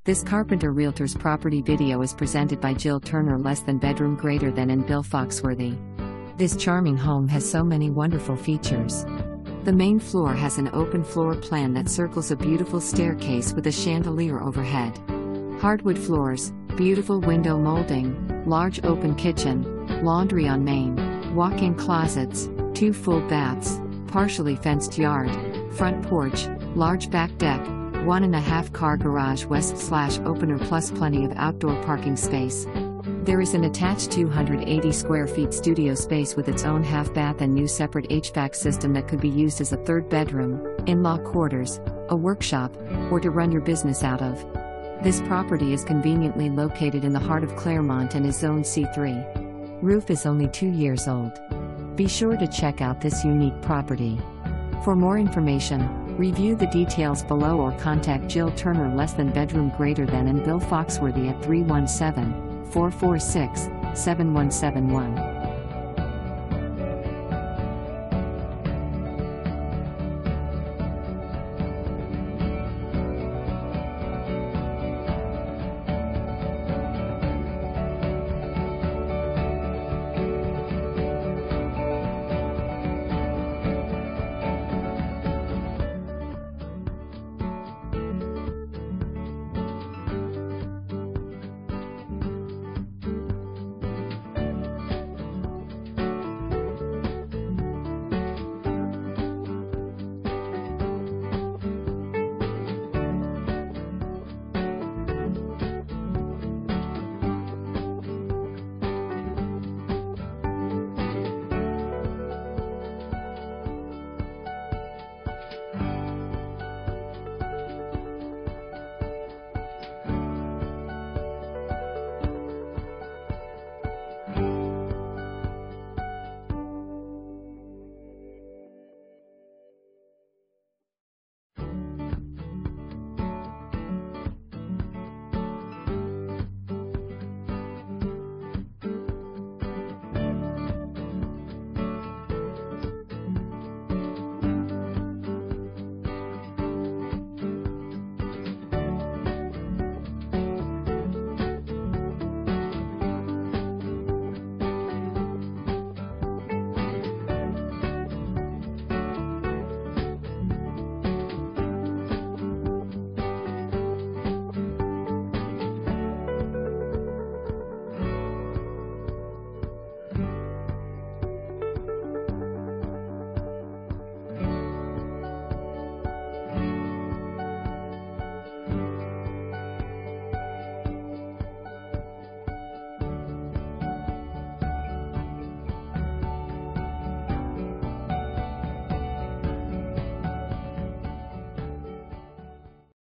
This Carpenter Realtors property video is presented by Jill Turner, less than bedroom greater than, and Bill Foxworthy. This charming home has so many wonderful features. The main floor has an open floor plan that circles a beautiful staircase with a chandelier overhead. Hardwood floors, beautiful window molding, large open kitchen, laundry on main, walk-in closets, 2 full baths, partially fenced yard, front porch, large back deck, 1.5 car garage west/opener plus plenty of outdoor parking space. There is an attached 280 square feet studio space with its own half bath and new separate HVAC system that could be used as a third bedroom, in-law quarters, a workshop, or to run your business out of. This property is conveniently located in the heart of Clermont and is Zone C3. Roof is only 2 years old. Be sure to check out this unique property. For more information, review the details below or contact Jill Turner, less than bedroom greater than, and Bill Foxworthy at 317-446-7171.